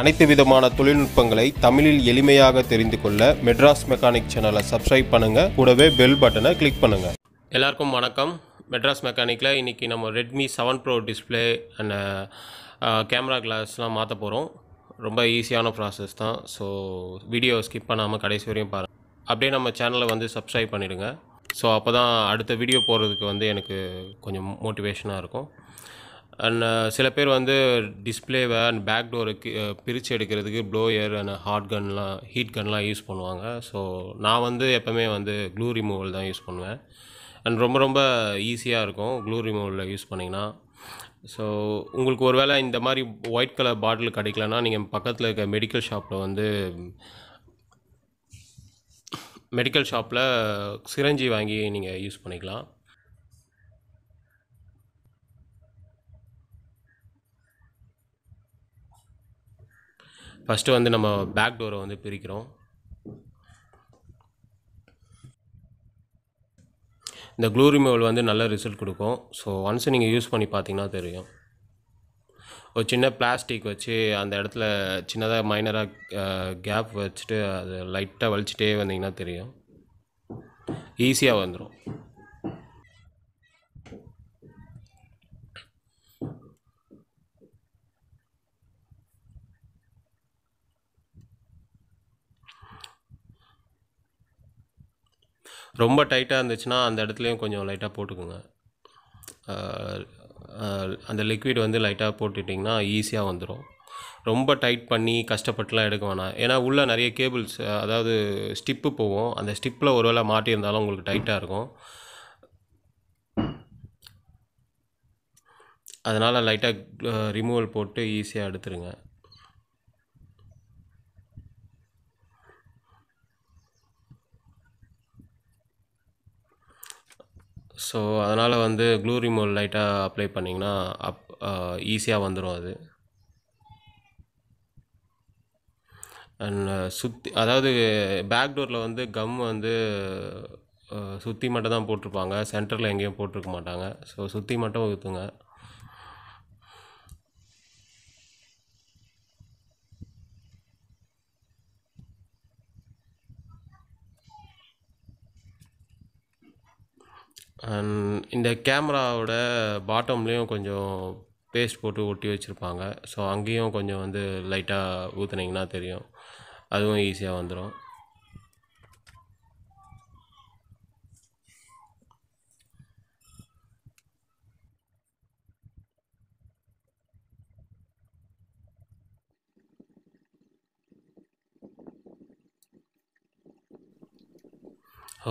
அனைத்து விதமான தொழில்நுட்பங்களை தமிழில் எளிமையாக தெரிந்து கொள்ள மெட்ராஸ் மெக்கானிக் சேனலை சப்ஸ்கிரைப் பண்ணுங்கள். கூடவே பெல் பட்டனை கிளிக் பண்ணுங்கள். எல்லாருக்கும் வணக்கம். மெட்ராஸ் மெக்கானிக்கில் இன்றைக்கி நம்ம Redmi 7 bro display and camera கிளாஸ்லாம் மாற்ற போகிறோம். ரொம்ப ஈஸியான ப்ராசஸ் தான். ஸோ வீடியோ ஸ்கிப் பண்ணாமல் கடைசி வரையும் பாருங்கள். அப்படியே நம்ம சேனலை சப்ஸ்கிரைப் பண்ணிவிடுங்க. ஸோ அப்போ தான் அடுத்த வீடியோ போகிறதுக்கு எனக்கு கொஞ்சம் மோட்டிவேஷனாக இருக்கும். அண்ட் சில பேர் டிஸ்பிளேவை அண்ட் பேக் டோருக்கு பிரித்து எடுக்கிறதுக்கு ப்ளோயர் அண்ட் ஹீட் கன்லாம் யூஸ் பண்ணுவாங்க. ஸோ நான் எப்போவுமே க்ளூ ரிமூவல் தான் யூஸ் பண்ணுவேன். அண்ட் ரொம்ப ரொம்ப ஈஸியாக இருக்கும் க்ளூ ரிமூவலில் யூஸ் பண்ணிங்கன்னா. ஸோ உங்களுக்கு ஒரு வேளை இந்த மாதிரி ஒயிட் கலர் பாட்டில் கிடைக்கலன்னா நீங்கள் பக்கத்தில் இருக்க மெடிக்கல் ஷாப்பில் சிரஞ்சி வாங்கி நீங்கள் யூஸ் பண்ணிக்கலாம். ஃபஸ்ட்டு நம்ம பேக் டோரை பிரிக்கிறோம். இந்த க்ளூ ரிமூவல் நல்ல ரிசல்ட் கொடுக்கும். ஸோ ஒன்ஸ் நீங்கள் யூஸ் பண்ணி பார்த்தீங்கன்னா தெரியும். ஒரு சின்ன பிளாஸ்டிக் வச்சு அந்த இடத்துல சின்னதாக மைனராக கேப் வச்சுட்டு அதை லைட்டாக வலிச்சிட்டே வந்தீங்கன்னா தெரியும். ஈஸியாக வந்துடும். ரொம்ப டைட்டாக இருந்துச்சுன்னா அந்த இடத்துலையும் கொஞ்சம் லைட்டாக போட்டுக்கோங்க. அந்த லிக்விட் லைட்டாக போட்டுட்டிங்கன்னா ஈஸியாக வந்துடும். ரொம்ப டைட் பண்ணி கஷ்டப்பட்டுலாம் எடுக்க வேணாம். ஏன்னா உள்ளே நிறைய கேபிள்ஸ், அதாவது ஸ்டிப்பு போகும். அந்த ஸ்டிப்பில் ஒரு வேளை மாட்டியிருந்தாலும் உங்களுக்கு டைட்டாக இருக்கும். அதனால் லைட்டாக ரிமூவல் போட்டு ஈஸியாக எடுத்துருங்க. ஸோ அதனால் க்ளூ ரிமூவல் லைட்டாக அப்ளை பண்ணிங்கன்னா ஈஸியாக வந்துடும் அது. அண்ட் அதாவது பேக் டோரில் கம் சுற்றி மட்டும் தான் போட்டிருப்பாங்க. சென்டரில் எங்கேயும் போட்டிருக்க மாட்டாங்க. ஸோ சுற்றி மட்டும் ஊற்றுங்க. அண்ட் இந்த கேமராவோட பாட்டம்லேயும் கொஞ்சம் பேஸ்ட் போட்டு ஒட்டி வச்சுருப்பாங்க. ஸோ அங்கேயும் கொஞ்சம் லைட்டாக ஊற்றுனீங்கன்னா தெரியும். அதுவும் ஈஸியாக வந்துடும்.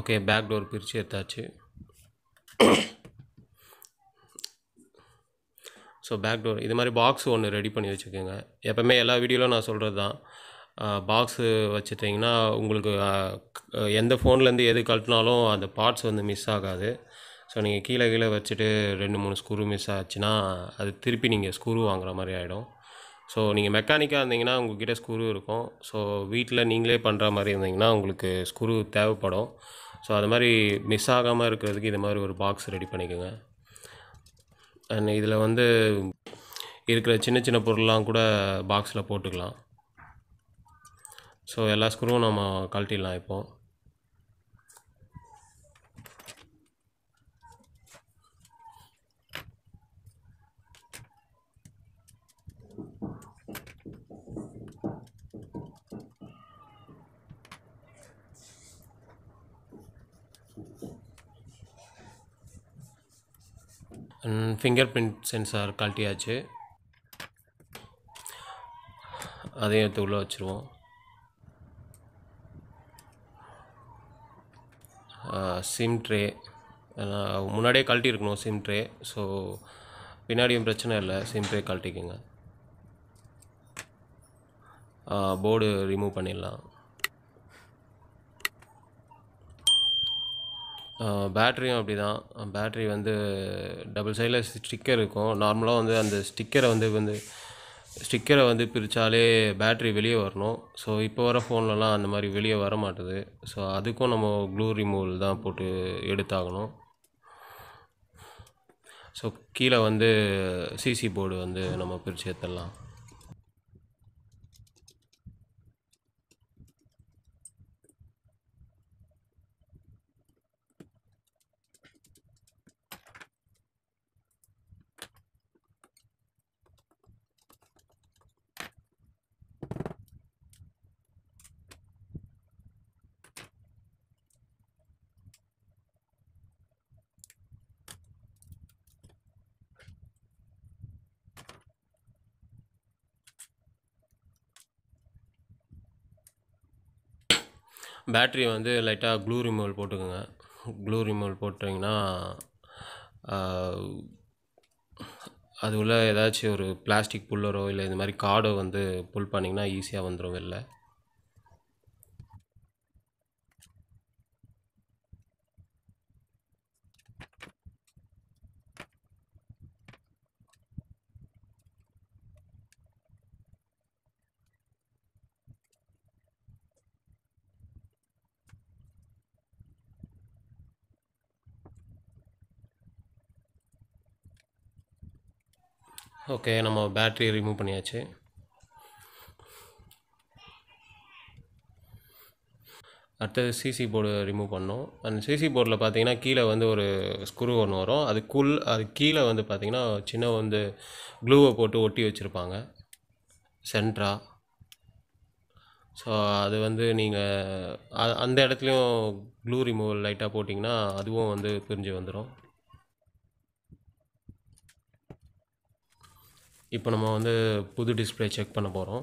ஓகே, பேக் டோர் பிரித்து எடுத்தாச்சு. ஸோ பேக் டோர் இது மாதிரி பாக்ஸ் ஒன்று ரெடி பண்ணி வச்சுக்கோங்க. எப்போவுமே எல்லா வீடியோவிலும் நான் சொல்கிறது தான். பாக்ஸு வச்சுட்டிங்கன்னா உங்களுக்கு எந்த ஃபோன்லேருந்து எது கழட்டினாலும் அந்த பார்ட்ஸ் மிஸ் ஆகாது. ஸோ நீங்கள் கீழே வச்சுட்டு 2-3 ஸ்க்ரூ மிஸ் ஆச்சுன்னா அது திருப்பி நீங்கள் ஸ்க்ரூ வாங்குற மாதிரி ஆகிடும். ஸோ நீங்கள் மெக்கானிக்காக இருந்தீங்கன்னா உங்கள்கிட்ட ஸ்க்ரூ இருக்கும். ஸோ வீட்டில் நீங்களே பண்ணுற மாதிரி இருந்தீங்கன்னா உங்களுக்கு ஸ்க்ரூ தேவைப்படும். ஸோ அது மாதிரி மிஸ் ஆகாமல் இருக்கிறதுக்கு இது மாதிரி ஒரு பாக்ஸ் ரெடி பண்ணிக்கோங்க. அண்ட் இதில் இருக்கிற சின்ன சின்ன பொருள்லாம் கூட பாக்ஸில் போட்டுக்கலாம். ஸோ எல்லா ஸ்க்ரூவும் நம்ம கழட்டிடலாம் இப்போது. ஃபிங்கர் பிரிண்ட் சென்சார் கழட்டியாச்சு. அதையும் எடுத்து உள்ளே வச்சுருவோம். சிம் ட்ரே முன்னாடியே கழட்டியிருக்கணும் சிம் ட்ரே. ஸோ பின்னாடியும் பிரச்சனை இல்லை, சிம் ட்ரே கழட்டிக்குங்க. போர்டு ரிமூவ் பண்ணிடலாம். பேட்ரியும் அப்படி தான். பேட்ரி டபுள் சைடில் ஸ்டிக்கர் இருக்கும். நார்மலாக அந்த ஸ்டிக்கரை பிரித்தாலே பேட்ரி வெளியே வரணும். ஸோ இப்போ வர ஃபோன்லலாம் அந்த மாதிரி வெளியே வர மாட்டுது. ஸோ அதுக்கும் நம்ம க்ளூ ரிமூவல் தான் போட்டு எடுத்தாகணும். ஸோ கீழே சிசி போர்டு நம்ம பிரித்து எடுத்துடலாம். பேட்ரி வந்து லைட்டாக க்ளூ ரிமூவல் போட்டுக்கோங்க. க்ளூ ரிமூவல் போட்டிங்கன்னா அது உள்ள ஏதாச்சும் ஒரு பிளாஸ்டிக் புல்லரோ இல்லை இது மாதிரி கார்டோ வந்து புல் பண்ணிங்கன்னா ஈஸியாக வந்துடும் வெளில. ஓகே, நம்ம பேட்ரி ரிமூவ் பண்ணியாச்சு. அடுத்தது சிசி போர்டு ரிமூவ் பண்ணோம். அந்த சிசி போர்டில் பார்த்தீங்கன்னா கீழே வந்து ஒரு ஸ்க்ரூ ஒன்று வரும். அது கீழே வந்து பார்த்தீங்கன்னா சின்ன வந்து க்ளூவை போட்டு ஒட்டி வச்சுருப்பாங்க சென்ட்ரா. ஸோ அது வந்து நீங்கள் அந்த இடத்துலையும் க்ளூ ரிமூவல் லைட்டாக போட்டிங்கன்னா அதுவும் வந்து பிரிஞ்சு வந்துடும். இப்போ நம்ம வந்து புது டிஸ்பிளே செக் பண்ண போகிறோம்.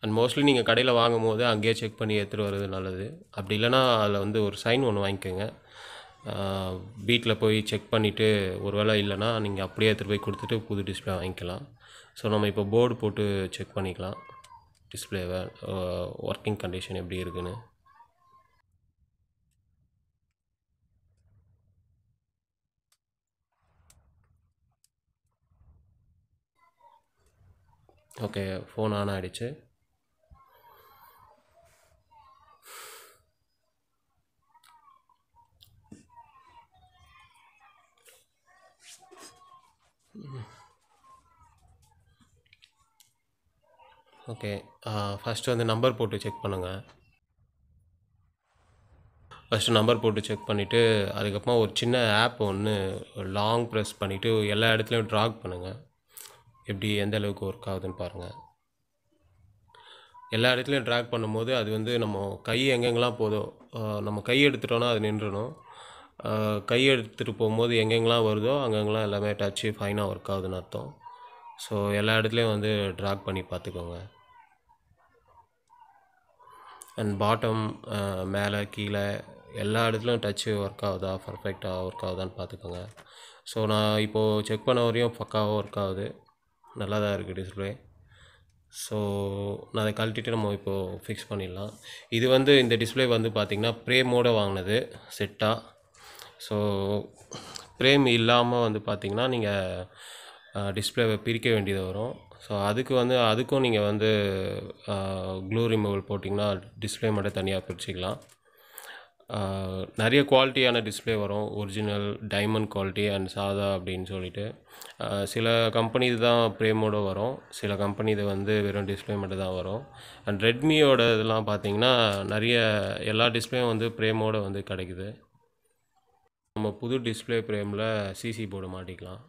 அண்ட் மோஸ்ட்லி நீங்கள் கடையில் வாங்கும் போது அங்கேயே செக் பண்ணி எடுத்துகிட்டு வர்றது நல்லது. அப்படி இல்லைனா அதில் வந்து ஒரு சைன் ஒன்று வாங்கிக்கோங்க. வீட்டில் போய் செக் பண்ணிவிட்டு ஒரு வேளை இல்லைனா நீங்கள் அப்படியே எடுத்துகிட்டு போய் கொடுத்துட்டு புது டிஸ்பிளே வாங்கிக்கலாம். ஸோ நம்ம இப்போ போர்டு போட்டு செக் பண்ணிக்கலாம் டிஸ்பிளேவை ஒர்க்கிங் கண்டிஷன் எப்படி இருக்குன்னு. ஓகே, ஃபோன் ஆன் ஆகிடுச்சு. ஓகே, ஃபஸ்ட்டு வந்து நம்பர் போட்டு செக் பண்ணுங்கள். ஃபஸ்ட்டு நம்பர் போட்டு செக் பண்ணிவிட்டு அதுக்கப்புறமா ஒரு சின்ன ஆப் ஒன்று லாங் ப்ரெஸ் பண்ணிவிட்டு எல்லா இடத்துலையும் ட்ராக் பண்ணுங்கள். எப்படி எந்த அளவுக்கு ஒர்க் ஆகுதுன்னு பாருங்கள். எல்லா இடத்துலையும் ட்ராக் பண்ணும்போது அது வந்து நம்ம கை எங்கெங்கெல்லாம் போதோ, நம்ம கை எடுத்துட்டோன்னா அது நின்றுடும். கை எடுத்துகிட்டு போகும்போது எங்கெங்கெல்லாம் வருதோ அங்கங்கெல்லாம் எல்லாமே டச்சு ஃபைனாக ஒர்க் ஆகுதுன்னு அர்த்தம். ஸோ எல்லா இடத்துலையும் வந்து ட்ராக் பண்ணி பார்த்துக்கோங்க. அண்ட் பாட்டம், மேலே கீழே எல்லா இடத்துலையும் டச்சு ஒர்க் ஆகுதா, பர்ஃபெக்டாக ஒர்க் ஆகுதான்னு பார்த்துக்கோங்க. ஸோ நான் இப்போது செக் பண்ண வரையும் பக்காவாக ஒர்க் ஆகுது, நல்லா தான் இருக்குது டிஸ்பிளே. ஸோ நான் அதை கழட்டிட்டு நம்ம இப்போது ஃபிக்ஸ் பண்ணிடலாம். இது வந்து இந்த டிஸ்பிளே வந்து பார்த்திங்கன்னா ப்ரேமோடு வாங்கினது செட்டாக. ஸோ ப்ரேம் இல்லாமல் வந்து பார்த்திங்கன்னா நீங்கள் டிஸ்பிளேவை பிரிக்க வேண்டியது வரும். ஸோ அதுக்கும் நீங்கள் வந்து க்ளூ ரிமூவல் போட்டிங்கன்னா டிஸ்பிளே மட்டும் தனியாக பிரிச்சுக்கலாம். நிறைய குவாலிட்டியான டிஸ்பிளே வரும், ஒரிஜினல், டைமண்ட் குவாலிட்டி அண்ட் சாதா அப்படின்னு சொல்லிட்டு. சில கம்பெனி தான் ப்ரேமோடு வரும், சில கம்பெனி இது வந்து வெறும் டிஸ்பிளே மட்டும் தான் வரும். அண்ட் ரெட்மியோட இதெல்லாம் பார்த்திங்கன்னா எல்லா டிஸ்பிளேயும் வந்து ப்ரேமோடு வந்து கிடைக்குது. நம்ம புது டிஸ்பிளே ப்ரேமில் சிசி போர்டு மாட்டிக்கலாம்.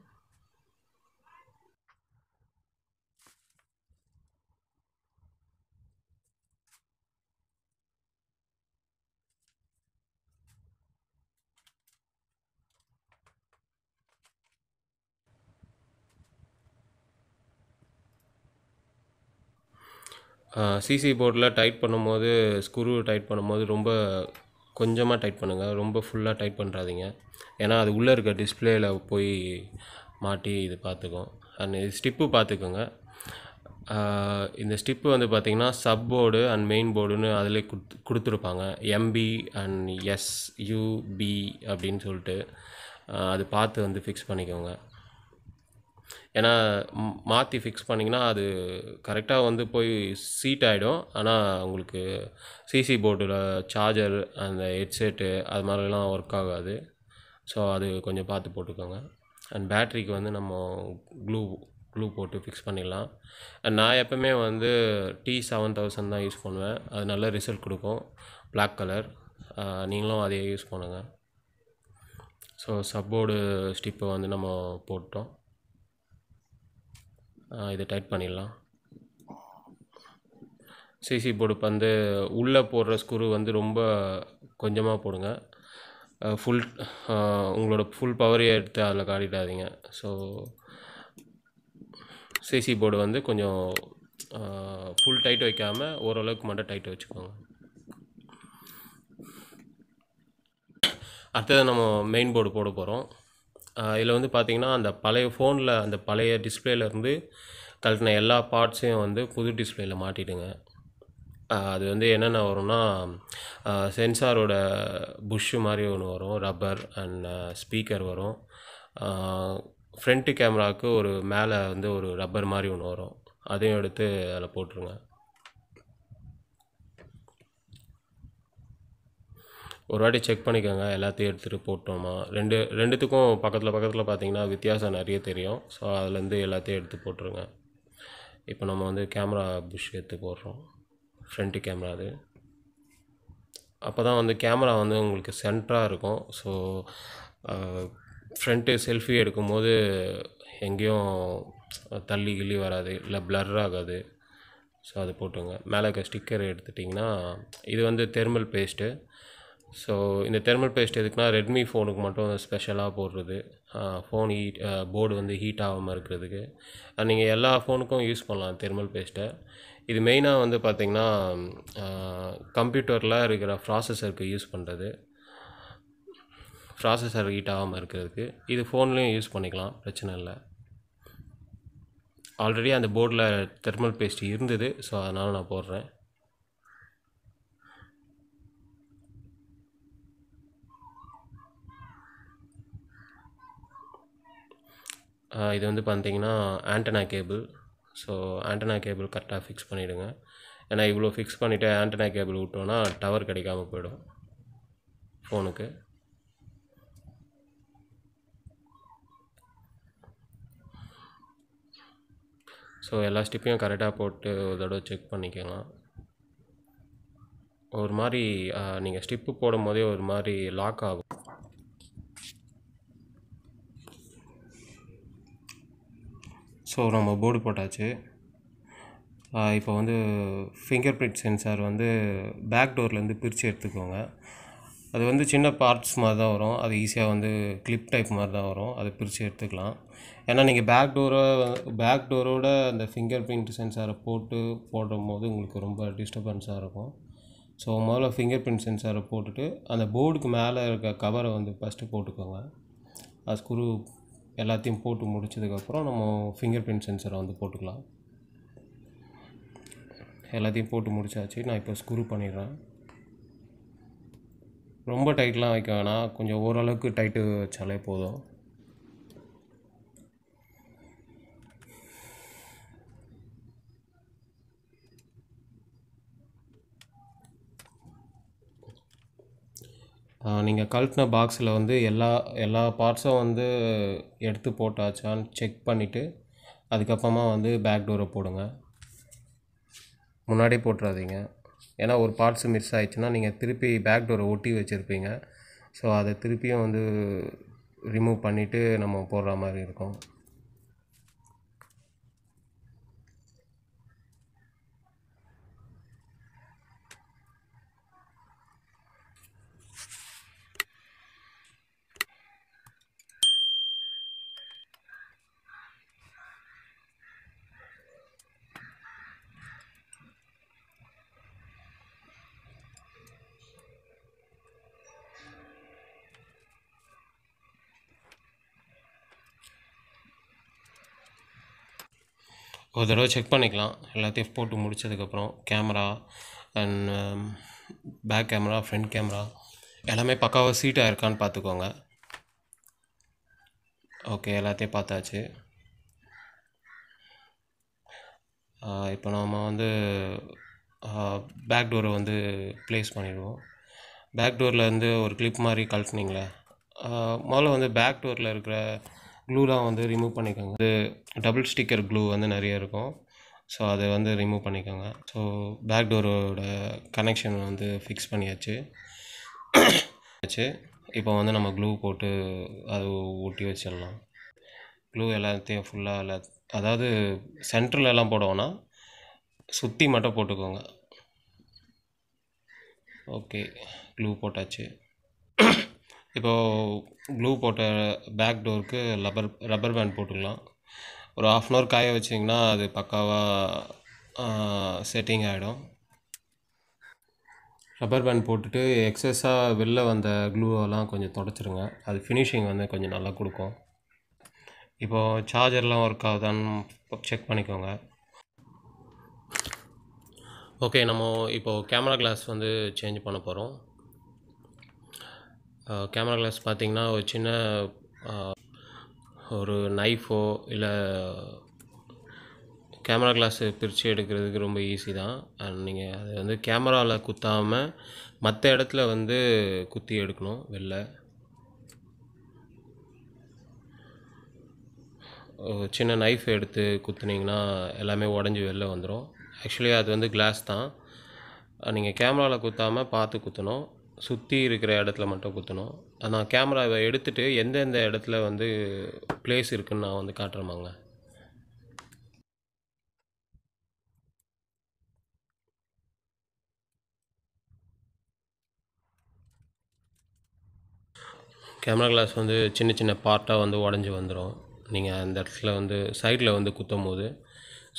சிசி போர்டில் டைட் பண்ணும்போது, ஸ்க்ரூ டைட் பண்ணும்போது ரொம்ப கொஞ்சமாக டைட் பண்ணுங்கள், ரொம்ப ஃபுல்லாக டைட் பண்ணுறாதீங்க. ஏன்னா அது உள்ளே இருக்க டிஸ்பிளேயில் போய் மாட்டி இது பார்த்துக்கும். அண்ட் ஸ்டிப்பு பார்த்துக்கோங்க. இந்த ஸ்டிப்பு வந்து பார்த்திங்கன்னா சப் போர்டு அண்ட் மெயின் போர்டுன்னு அதிலே கொடுத்துருப்பாங்க. எம்பி அண்ட் எஸ்யூபி அப்படின்னு சொல்லிட்டு அது பார்த்து வந்து ஃபிக்ஸ் பண்ணிக்கோங்க. ஏன்னா மாற்றி ஃபிக்ஸ் பண்ணிங்கன்னா அது கரெக்டாக வந்து போய் சீட் ஆகிடும். ஆனால் உங்களுக்கு சிசி போர்டில் சார்ஜர், அந்த ஹெட்செட்டு அது மாதிரிலாம் ஒர்க் ஆகாது. ஸோ அது கொஞ்சம் பார்த்து போட்டுக்கோங்க. அண்ட் பேட்ரிக்கு வந்து நம்ம க்ளூ போட்டு ஃபிக்ஸ் பண்ணிடலாம். அண்ட் நான் எப்போவுமே வந்து T7000 தான் யூஸ் பண்ணுவேன், அது நல்ல ரிசல்ட் கொடுக்கும், பிளாக் கலர். நீங்களும் அதையே யூஸ் பண்ணுங்கள். ஸோ சப்போர்டு ஸ்டிப்பை வந்து நம்ம போட்டோம், இதை டைட் பண்ணிடலாம். சிசி போர்டு வந்து உள்ளே போடுற ஸ்க்ரூ வந்து ரொம்ப கொஞ்சமாக போடுங்க. உங்களோட ஃபுல் பவரையே எடுத்து அதில் காட்டிடாதீங்க. ஸோ சிசி போர்டு வந்து கொஞ்சம் ஃபுல் டைட் வைக்காமல் ஓரளவுக்கு மட்டும் டைட் வச்சுக்கோங்க. அடுத்தது நம்ம மெயின் போர்டு போட போகிறோம். இதில் வந்து பார்த்திங்கன்னா அந்த பழைய ஃபோனில் அந்த பழைய டிஸ்பிளேலேருந்து கழட்டின எல்லா பார்ட்ஸையும் வந்து புது டிஸ்பிளேயில் மாட்டிடுங்க. அது வந்து என்னென்ன வரும்னா சென்சாரோட புஷ்ஷு மாதிரி ஒன்று வரும், ரப்பர் அண்ட் ஸ்பீக்கர் வரும். ஃப்ரண்ட்டு கேமராவுக்கு ஒரு மேலே வந்து ஒரு ரப்பர் மாதிரி ஒன்று வரும், அதையும் எடுத்து அதில் போட்டுருங்க. ஒரு வாட்டி செக் பண்ணிக்கோங்க எல்லாத்தையும் எடுத்துகிட்டு போட்டோமா. ரெண்டுத்துக்கும் பக்கத்தில் பார்த்தீங்கன்னா வித்தியாசம் நிறைய தெரியும். ஸோ அதுலேருந்து எல்லாத்தையும் எடுத்து போட்டுருங்க. இப்போ நம்ம வந்து கேமரா புஷ் எடுத்து போடுறோம், ஃப்ரண்ட்டு கேமரா. அது அப்போ தான் வந்து கேமரா வந்து உங்களுக்கு சென்டராக இருக்கும். ஸோ ஃப்ரண்ட்டு செல்ஃபி எடுக்கும்போது எங்கேயும் தள்ளி கிள்ளி வராது, இல்லை பிளர் ஆகாது. ஸோ அது போட்டுங்க. மேலே இருக்க ஸ்டிக்கர் எடுத்துட்டிங்கன்னா இது வந்து தெர்மல் பேஸ்ட்டு. ஸோ இந்த தெர்மல் பேஸ்ட் எதுக்குன்னா ரெட்மி ஃபோனுக்கு மட்டும் ஸ்பெஷலாக போடுறது, ஃபோன் போர்டு வந்து ஹீட் ஆகாமல் இருக்கிறதுக்கு. நீங்கள் எல்லா ஃபோனுக்கும் யூஸ் பண்ணலாம் தெர்மல் பேஸ்ட்டை. இது மெயினாக வந்து பார்த்திங்கன்னா கம்ப்யூட்டரில் இருக்கிற ப்ராசஸருக்கு யூஸ் பண்ணுறது, ப்ராசஸர் ஹீட் ஆகாமல் இருக்கிறதுக்கு. இது ஃபோன்லேயும் யூஸ் பண்ணிக்கலாம், பிரச்சனை இல்லை. ஆல்ரெடி அந்த போர்டில் தெர்மல் பேஸ்ட் இருந்தது, ஸோ அதனால் நான் போடுறேன். இது வந்து பார்த்திங்கன்னா antenna cable. So antenna cable கரெக்டாக ஃபிக்ஸ் பண்ணிவிடுங்க. ஏன்னா இவ்வளோ ஃபிக்ஸ் பண்ணிவிட்டு ஆண்டனா கேபிள் விட்டோன்னா டவர் கிடைக்காமல் போயிடும் ஃபோனுக்கு. ஸோ எல்லா ஸ்டிப்பையும் கரெக்டாக போட்டு ஒரு தடவை செக் பண்ணிக்கலாம். ஒரு மாதிரி நீங்கள் ஸ்டிப்பு போடும் போதே ஒரு மாதிரி லாக் ஆகும். ஸோ நம்ம போர்டு போட்டாச்சு. இப்போ வந்து ஃபிங்கர் பிரிண்ட் சென்சார் வந்து பேக் டோர்லேருந்து பிரித்து எடுத்துக்கோங்க. அது வந்து சின்ன பார்ட்ஸ் மாதிரி தான் வரும், அது ஈஸியாக வந்து கிளிப் டைப் மாதிரி தான் வரும், அதை பிரித்து எடுத்துக்கலாம். ஏன்னா நீங்கள் பேக் டோரோட அந்த ஃபிங்கர் பிரிண்ட் சென்சாரை போடும் போது உங்களுக்கு ரொம்ப டிஸ்டர்பன்ஸாக இருக்கும். ஸோ முதல்ல ஃபிங்கர் பிரிண்ட் சென்சாரை போட்டுட்டு அந்த போர்டுக்கு மேலே இருக்க கவரை வந்து ஃபஸ்ட்டு போட்டுக்கோங்க. அது ஸ்க்ரூ எல்லாத்தையும் போட்டு முடிச்சதுக்கப்புறம் நம்ம ஃபிங்கர் பிரிண்ட் சென்சாரை வந்து போட்டுக்கலாம். எல்லாத்தையும் போட்டு முடிச்சாச்சு. நான் இப்போ ஸ்க்ரூ பண்ணிடுறேன். ரொம்ப டைட்லாம் வைக்க வேணாம், கொஞ்சம் ஓரளவுக்கு டைட்டு வச்சாலே போதும். நீங்கள் கழட்டின பாக்ஸில் வந்து எல்லா பார்ட்ஸும் வந்து எடுத்து போட்டாச்சான்னு செக் பண்ணிவிட்டு அதுக்கப்புறமா வந்து பேக் டோரை போடுங்க. முன்னாடி போட்டுறாதீங்க, ஏன்னா ஒரு பார்ட்ஸ் மிஸ் ஆகிடுச்சுன்னா நீங்கள் திருப்பி பேக் டோரை ஒட்டி வச்சுருப்பீங்க. ஸோ அதை திருப்பியும் வந்து ரிமூவ் பண்ணிவிட்டு நம்ம போடுற மாதிரி இருக்கும். ஒரு தடவை செக் பண்ணிக்கலாம் எல்லாத்தையும் போட்டு முடித்ததுக்கப்புறம். Camera and back camera, front camera எல்லாமே பக்காவாக சீட்டாக இருக்கான்னு பார்த்துக்கோங்க. ஓகே, எல்லாத்தையும் பார்த்தாச்சு. இப்போ நம்ம வந்து பேக் டோரை வந்து ப்ளேஸ் பண்ணிடுவோம். பேக் டோரில் வந்து ஒரு கிளிப் மாதிரி கழட்டினீங்களே, முதல்ல வந்து பேக் டோரில் இருக்கிற க்ளூலாம் வந்து ரிமூவ் பண்ணிக்கோங்க. இது டபுள் ஸ்டிக்கர் க்ளூ வந்து நிறைய இருக்கும், ஸோ அதை வந்து ரிமூவ் பண்ணிக்கோங்க. ஸோ பேக் டோரோட கனெக்ஷன் வந்து ஃபிக்ஸ் பண்ணியாச்சு. இப்போ வந்து நம்ம க்ளூ போட்டு அது ஒட்டி வச்சிடலாம். க்ளூ எல்லாத்தையும் ஃபுல்லாக அதாவது சென்டர்லலாம் போடுவோன்னா சுற்றி மட்டும் போட்டுக்கோங்க. ஓகே, க்ளூ போட்டாச்சு. இப்போது க்ளூ போட்ட பேக் டோருக்கு ரப்பர் பேண்ட் போட்டுக்கலாம். ஒரு 1/2 அன் ஹவர் காய வச்சிங்கன்னா அது பக்காவாக செட்டிங் ஆகிடும். ரப்பர் பேண்ட் போட்டுட்டு எக்ஸஸாக வெளில வந்த க்ளூவெல்லாம் கொஞ்சம் தொடச்சிருங்க. அது ஃபினிஷிங் வந்து கொஞ்சம் நல்லா கொடுக்கும். இப்போது சார்ஜர்லாம் ஒர்க் ஆகுதான்னு செக் பண்ணிக்கோங்க. ஓகே, நம்ம இப்போது கேமரா கிளாஸ் வந்து சேஞ்ச் பண்ண போகிறோம். கேமரா கிளாஸ் பார்த்திங்கன்னா ஒரு சின்ன ஒரு நைஃபோ இல்லை கேமரா கிளாஸு பிரித்து எடுக்கிறதுக்கு ரொம்ப ஈஸி தான். நீங்கள் அதை வந்து கேமராவில் குத்தாமல் மற்ற இடத்துல வந்து குத்தி எடுக்கணும். வெளில சின்ன நைஃப் எடுத்து குத்துனீங்கன்னா எல்லாமே உடஞ்சி வெளில வந்துடும். ஆக்சுவலி அது வந்து கிளாஸ் தான். நீங்கள் கேமராவில் குத்தாமல் பார்த்து குத்தணும். சுற்றி இருக்கிற இடத்துல மட்டும் குத்தணும். நான் கேமராவை எடுத்துகிட்டு எந்தெந்த இடத்துல வந்து ப்ளேஸ் இருக்குதுன்னு நான் வந்து காட்டுறேமாங்க. கேமரா கிளாஸ் வந்து சின்ன சின்ன பார்ட்டாக வந்து உடஞ்சி வந்துடும். நீங்கள் அந்த இடத்துல வந்து சைடில் வந்து குத்தும் போது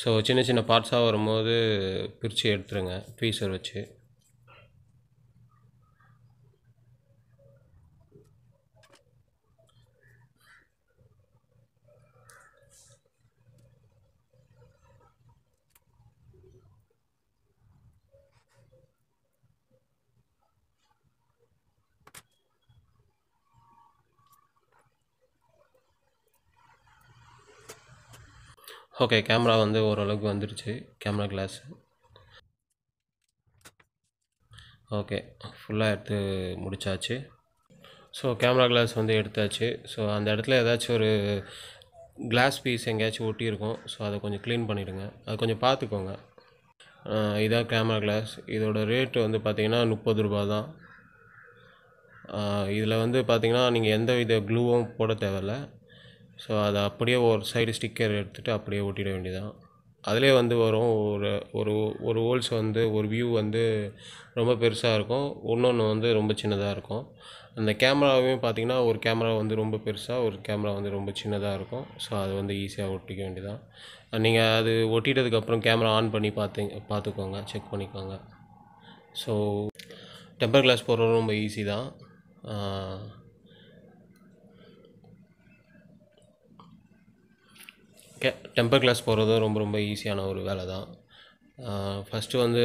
ஸோ சின்ன சின்ன பார்ட்ஸாக வரும்போது பிரித்து எடுத்துருங்க ட்வீசர் வச்சு. ஓகே, கேமரா வந்து ஓரளவுக்கு வந்துடுச்சு. கேமரா கிளாஸு ஓகே ஃபுல்லாக எடுத்து முடித்தாச்சு. ஸோ கேமரா கிளாஸ் வந்து எடுத்தாச்சு. ஸோ அந்த இடத்துல ஏதாச்சும் ஒரு கிளாஸ் பீஸ் எங்கேயாச்சும் ஒட்டியிருக்கும். ஸோ அதை கொஞ்சம் க்ளீன் பண்ணிவிடுங்க. அது கொஞ்சம் பார்த்துக்கோங்க. இதான் கேமரா கிளாஸ். இதோட ரேட்டு வந்து பார்த்திங்கன்னா 30 ரூபா தான். இதில் வந்து பார்த்திங்கன்னா நீங்கள் எந்த வித க்ளூவும் போட தேவையில்ல. ஸோ அதை அப்படியே ஒரு சைடு ஸ்டிக்கர் எடுத்துகிட்டு அப்படியே ஒட்டிட வேண்டியதான். அதிலே வந்து வரும் ஒரு ஒரு ஒரு ஹோல்ஸ் வந்து ஒரு வியூ வந்து ரொம்ப பெருசாக இருக்கும், இன்னொன்று வந்து ரொம்ப சின்னதாக இருக்கும். அந்த கேமராவையும் பார்த்திங்கன்னா ஒரு கேமரா வந்து ரொம்ப பெருசாக, ஒரு கேமரா வந்து ரொம்ப சின்னதாக இருக்கும். ஸோ அது வந்து ஈஸியாக ஒட்டிக்க வேண்டியதான். நீங்கள் அது ஒட்டிட்டதுக்கப்புறம் கேமரா ஆன் பண்ணி பார்த்துக்கோங்க, செக் பண்ணிக்கோங்க. ஸோ டெம்பர் கிளாஸ் போடுறது ரொம்ப ஈஸி தான். டெம்பர் கிளாஸ் போடுறதும் ரொம்ப ரொம்ப ஈஸியான ஒரு வேலை தான். ஃபஸ்ட்டு வந்து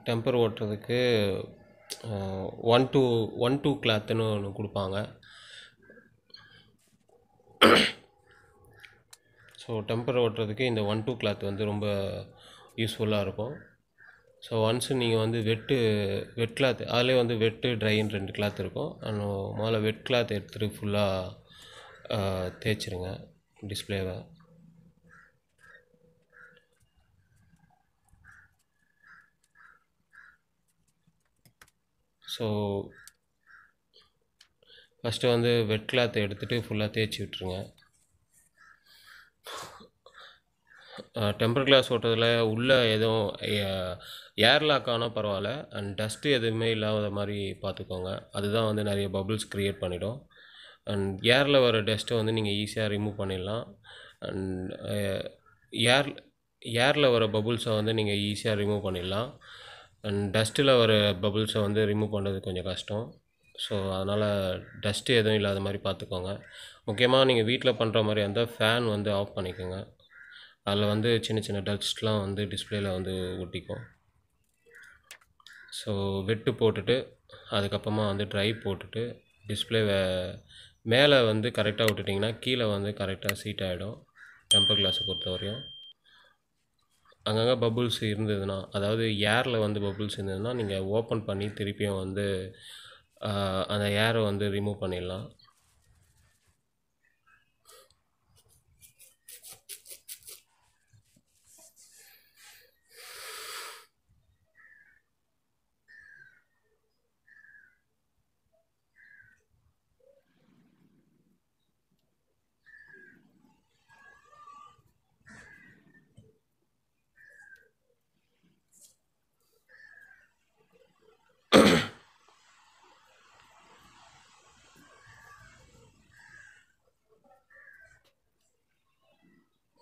டெம்பர் ஓட்டுறதுக்கு 1-2 கிளாத்துன்னு ஒன்று கொடுப்பாங்க. ஸோ டெம்பர் ஓட்டுறதுக்கு இந்த 1-2 கிளாத் வந்து ரொம்ப யூஸ்ஃபுல்லாக இருக்கும். ஸோ ஒன்ஸு நீங்கள் வந்து வெட் கிளாத், அதிலே வந்து வெட்டு ட்ரைன்னு 2 கிளாத் இருக்கும். முதல்ல வெட் கிளாத் எடுத்துகிட்டு ஃபுல்லாக தேய்ச்சிருங்க டிஸ்பிளேவை. ஸோ ஃபஸ்ட்டு வந்து வெட் கிளாத்தை எடுத்துகிட்டு ஃபுல்லாக தேய்ச்சி விட்டுருங்க. டெம்பர் கிளாஸ் ஓட்டுறதுல உள்ளே எதுவும் ஏர் லாக் ஆனால் பரவாயில்ல, அண்ட் டஸ்ட்டு எதுவுமே இல்லாத மாதிரி பார்த்துக்கோங்க. அதுதான் வந்து நிறைய பபுள்ஸ் க்ரியேட் பண்ணிடும். அண்ட் ஏரில் வர டஸ்ட்டை வந்து நீங்கள் ஈஸியாக ரிமூவ் பண்ணிடலாம். அண்ட் ஏர் ஏரில் வர பபுள்ஸை வந்து நீங்கள் ஈஸியாக ரிமூவ் பண்ணிடலாம். அண்ட் டஸ்ட்டில் வர பபுள்ஸை வந்து ரிமூவ் பண்ணுறது கொஞ்சம் கஷ்டம். ஸோ அதனால் டஸ்ட்டு எதுவும் இல்லாத மாதிரி பார்த்துக்கோங்க. முக்கியமாக நீங்கள் வீட்டில் பண்ணுற மாதிரி இருந்தால் ஃபேன் வந்து ஆஃப் பண்ணிக்கோங்க. அதில் வந்து சின்ன சின்ன டஸ்ட்லாம் வந்து டிஸ்பிளேயில் வந்து ஒட்டிக்கும். ஸோ வெட்டு போட்டுட்டு அதுக்கப்புறமா வந்து ட்ரை போட்டுட்டு டிஸ்பிளேவை மேலே வந்து கரெக்டாக விட்டுட்டிங்கன்னா கீழே வந்து கரெக்டாக சீட் ஆகிடும். டெம்பர் கிளாஸை பொறுத்த வரையும் அங்கங்கே பபுள்ஸ் இருந்ததுன்னா, அதாவது ஏரில் வந்து பபுள்ஸ் இருந்ததுன்னா நீங்கள் ஓப்பன் பண்ணி திருப்பியும் வந்து அந்த ஏரை வந்து ரிமூவ் பண்ணிடலாம்.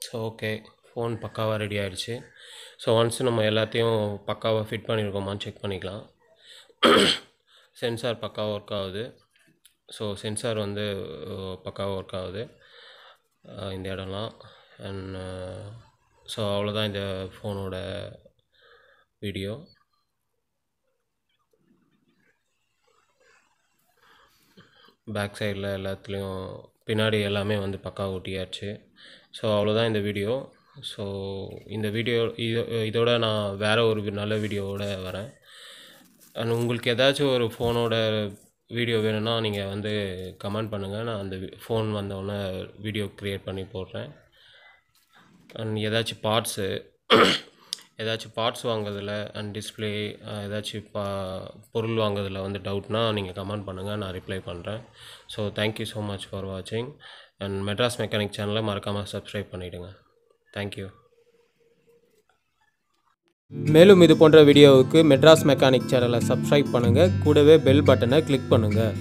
ஸோ ஓகே, ஃபோன் பக்காவாக ரெடி ஆகிடுச்சு. ஸோ ஒன்ஸ் நம்ம எல்லாத்தையும் பக்காவாக ஃபிட் பண்ணியிருக்கோமான்னு செக் பண்ணிக்கலாம். சென்சார் பக்காவாக ஒர்க் ஆகுது. ஸோ சென்சார் வந்து பக்காவாக ஒர்க் ஆகுது இந்த இடம்லாம். அண்ட் ஸோ அவ்வளோதான் இந்த ஃபோனோட வீடியோ. பேக் சைடில் எல்லாத்துலேயும் பின்னாடி எல்லாமே வந்து பக்கா ஒட்டியாச்சு. ஸோ அவ்வளோதான் இந்த வீடியோ. ஸோ இந்த வீடியோ இதோட நான் வேறு ஒரு நல்ல வீடியோவோட வரேன். அண்ட் உங்களுக்கு ஏதாச்சும் ஒரு ஃபோனோட வீடியோ வேணும்னா நீங்கள் வந்து கமெண்ட் பண்ணுங்கள். நான் அந்த ஃபோன் வந்தோடனே வீடியோ க்ரியேட் பண்ணி போடுறேன். அண்ட் ஏதாச்சும் பார்ட்ஸ் வாங்குறதுல அண்ட் டிஸ்பிளே ஏதாச்சும் பொருள் வாங்குறதுல வந்து டவுட்னா நீங்கள் கமெண்ட் பண்ணுங்கள், நான் ரிப்ளை பண்ணுறேன். So thank you so much for வாட்சிங். அண்ட் மெட்ராஸ் மெக்கானிக் சேனலை மறக்காமல் சப்ஸ்கிரைப் பண்ணிவிடுங்க. தேங்க்யூ. மேலும் இது போன்ற வீடியோவுக்கு மெட்ராஸ் மெக்கானிக் சேனலை சப்ஸ்கிரைப் பண்ணுங்கள். கூடவே பெல் பட்டனை கிளிக் பண்ணுங்கள்.